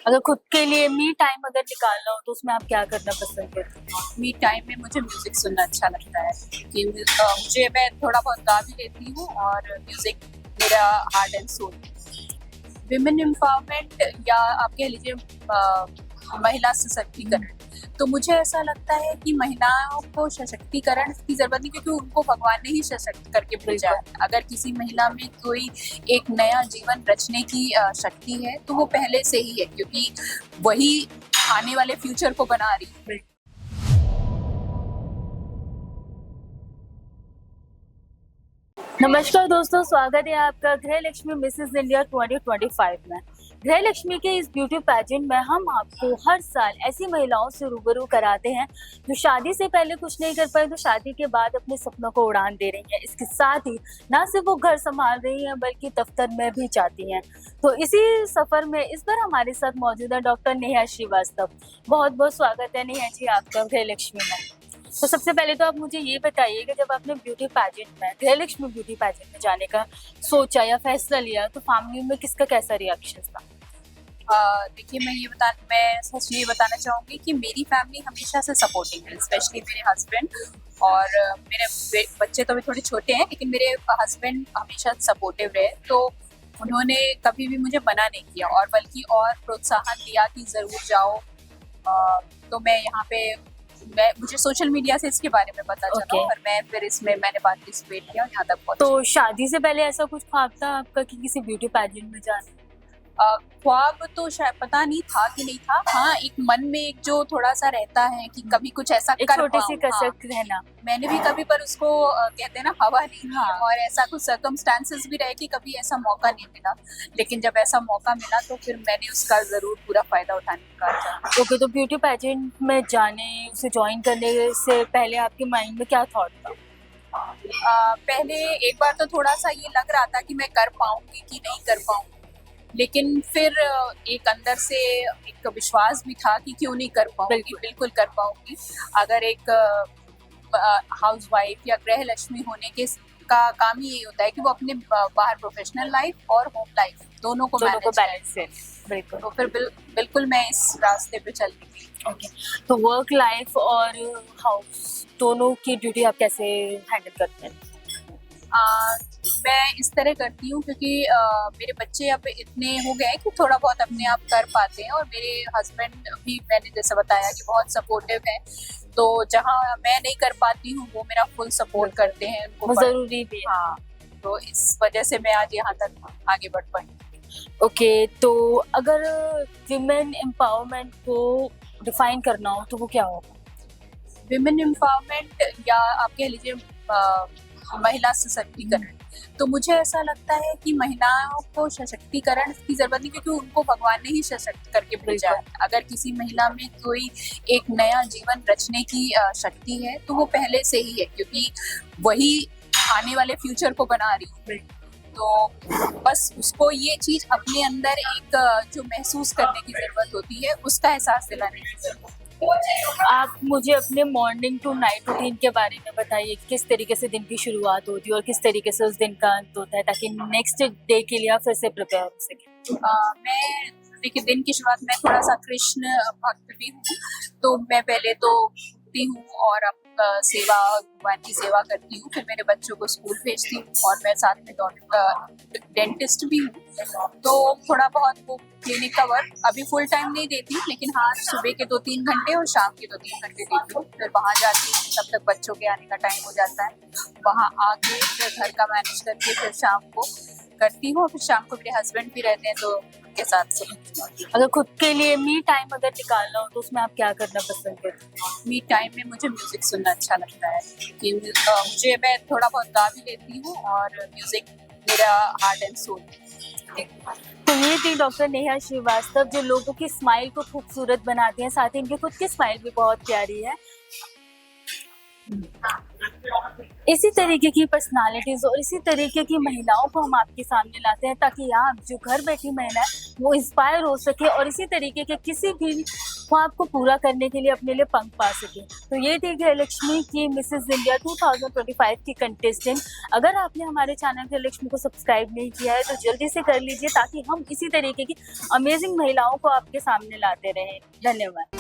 अगर खुद के लिए मी टाइम अगर निकालना हो तो उसमें आप क्या करना पसंद करते हैं? मी टाइम में मुझे म्यूजिक सुनना अच्छा लगता है कि मुझे मैं थोड़ा बहुत गा भी लेती हूँ और म्यूजिक मेरा heart and soul. Women empowerment या आप कह लीजिए महिला सशक्तिकरण, तो मुझे ऐसा लगता है कि महिलाओं को सशक्तिकरण की जरूरत नहीं, क्योंकि उनको भगवान ने ही सशक्त करके भेजा है। अगर किसी महिला में कोई एक नया जीवन रचने की शक्ति है तो वो पहले से ही है, क्योंकि वही आने वाले फ्यूचर को बना रही है। नमस्कार दोस्तों, स्वागत है आपका गृह लक्ष्मी मिसेस इंडिया 2025 में। गृह लक्ष्मी के इस ब्यूटी पैजेंट में हम आपको हर साल ऐसी महिलाओं से रूबरू कराते हैं जो शादी से पहले कुछ नहीं कर पाए तो शादी के बाद अपने सपनों को उड़ान दे रही हैं। इसके साथ ही ना सिर्फ वो घर संभाल रही हैं बल्कि दफ्तर में भी जाती हैं। तो इसी सफर में इस बार हमारे साथ मौजूद है डॉक्टर नेहा श्रीवास्तव। बहुत बहुत स्वागत है नेहा जी आपका गृह लक्ष्मी में। तो सबसे पहले तो आप मुझे ये बताइए कि जब आपने ब्यूटी पैजेंट में गृह लक्ष्मी ब्यूटी पैजेंट में जाने का सोचा या फैसला लिया तो फैमिली में किसका कैसा रिएक्शन था? देखिए, मैं सच ये बताना चाहूँगी कि मेरी फैमिली हमेशा से सपोर्टिंग है, स्पेशली मेरे हस्बैंड और मेरे बच्चे तो अभी थोड़े छोटे हैं, लेकिन मेरे हस्बैंड हमेशा सपोर्टिव रहे। तो उन्होंने कभी भी मुझे मना नहीं किया और बल्कि और प्रोत्साहन दिया कि ज़रूर जाओ। तो मैं यहाँ पे मुझे सोशल मीडिया से इसके बारे में पता चला और मैं फिर इसमें मैंने पार्टिसिपेट किया और यहाँ तक पहुंची। तो शादी से पहले ऐसा कुछ ख्वाब था आपका कि किसी ब्यूटी पैजेंट में जाना? ख्वाब तो शायद पता नहीं था कि नहीं था। हाँ, एक मन में एक जो थोड़ा सा रहता है कि कभी कुछ ऐसा कर पाऊं। छोटी सी कसक रहना। मैंने भी कभी पर उसको कहते हैं ना हवा नहीं दी और ऐसा कुछ सर्कमस्टांसेस भी रहे कि कभी ऐसा मौका नहीं मिला, लेकिन जब ऐसा मौका मिला तो फिर मैंने उसका जरूर पूरा फायदा उठाने का चाहा। ओके, तो ब्यूटी पैजेंट में जाने उसे ज्वाइन करने से पहले आपके माइंड में क्या थॉट था? पहले एक बार तो थोड़ा सा ये लग रहा था कि मैं कर पाऊंगी कि नहीं कर पाऊंगी, लेकिन फिर एक अंदर से एक विश्वास भी था कि क्यों नहीं कर पाऊंगी, बिल्कुल कर पाऊंगी। अगर एक हाउसवाइफ या गृह लक्ष्मी होने के का काम ही यही होता है कि वो अपने बाहर प्रोफेशनल लाइफ और होम लाइफ दोनों को बैलेंस करे। बिल्कुल। तो फिर बिल्कुल मैं इस रास्ते पे चल रही थी। ओके, तो वर्क लाइफ और हाउस दोनों की ड्यूटी आप कैसे हैंडल करते हैं? मैं इस तरह करती हूँ क्योंकि मेरे बच्चे अब इतने हो गए हैं कि थोड़ा बहुत अपने आप कर पाते हैं और मेरे हस्बैंड भी मैंने जैसे बताया कि बहुत सपोर्टिव है। तो जहाँ मैं नहीं कर पाती हूँ वो मेरा फुल सपोर्ट करते हैं। वो जरूरी भी है। हाँ, तो इस वजह से मैं आज यहाँ तक आगे बढ़ पाई। ओके, तो अगर विमेन एम्पावरमेंट को डिफाइन करना हो तो वो क्या होगा? विमेन एम्पावरमेंट या आप कह लीजिए महिला सशक्तिकरण, तो मुझे ऐसा लगता है कि महिलाओं को सशक्तिकरण की जरूरत नहीं, क्योंकि उनको भगवान ने ही सशक्त करके भेजा है। अगर किसी महिला में कोई एक नया जीवन रचने की शक्ति है तो वो पहले से ही है, क्योंकि वही आने वाले फ्यूचर को बना रही है। तो बस उसको ये चीज अपने अंदर एक जो महसूस करने की जरूरत होती है उसका एहसास दिलाने की जरूरत है। आप मुझे अपने मॉर्निंग टू नाइट रूटीन के बारे में बताइए कि किस तरीके से दिन की शुरुआत होती है और किस तरीके से उस दिन का अंत होता है, ताकि नेक्स्ट डे के लिए आप फिर से प्रिपेयर हो सके। मैं देखिए, दिन की शुरुआत में थोड़ा सा कृष्ण भक्त भी हूँ, तो मैं पहले तो उठती हूँ और सेवा भगवान की सेवा करती हूँ, फिर मेरे बच्चों को स्कूल भेजती हूँ और मैं साथ में डेंटिस्ट भी हूँ। तो थोड़ा बहुत वो क्लिनिक का वर्क अभी फुल टाइम नहीं देती, लेकिन हाँ सुबह के 2-3 घंटे और शाम के 2-3 घंटे देती हूँ। फिर वहाँ जाती हूँ, तब तक बच्चों के आने का टाइम हो जाता है। वहाँ आके फिर घर का मैनेज करके फिर शाम को करती हूँ। फिर शाम को मेरे हस्बैंड भी रहते हैं तो उनके साथ। अगर खुद के लिए मी टाइम अगर निकालना हो तो उसमें आप क्या करना पसंद करते हैं? मी टाइम में मुझे म्यूजिक सुनना अच्छा लगता है कि मैं थोड़ा बहुत गा भी लेती हूँ और म्यूजिक मेरा हार्ट एंड सोल। तो ये थी डॉक्टर नेहा श्रीवास्तव, जो लोगों की स्माइल को खूबसूरत बनाती हैं, साथ ही इनकी खुद की स्माइल भी बहुत प्यारी है। इसी तरीके की पर्सनालिटीज और इसी तरीके की महिलाओं को हम आपके सामने लाते हैं ताकि आप जो घर बैठी महिला है वो इंस्पायर हो सके और इसी तरीके के किसी भी वो आपको पूरा करने के लिए अपने लिए पंख पा सके। तो ये थी गृहलक्ष्मी की मिसेस इंडिया 2025 की कंटेस्टेंट। अगर आपने हमारे चैनल गृहलक्ष्मी को सब्सक्राइब नहीं किया है तो जल्दी से कर लीजिए, ताकि हम इसी तरीके की अमेजिंग महिलाओं को आपके सामने लाते रहें। धन्यवाद।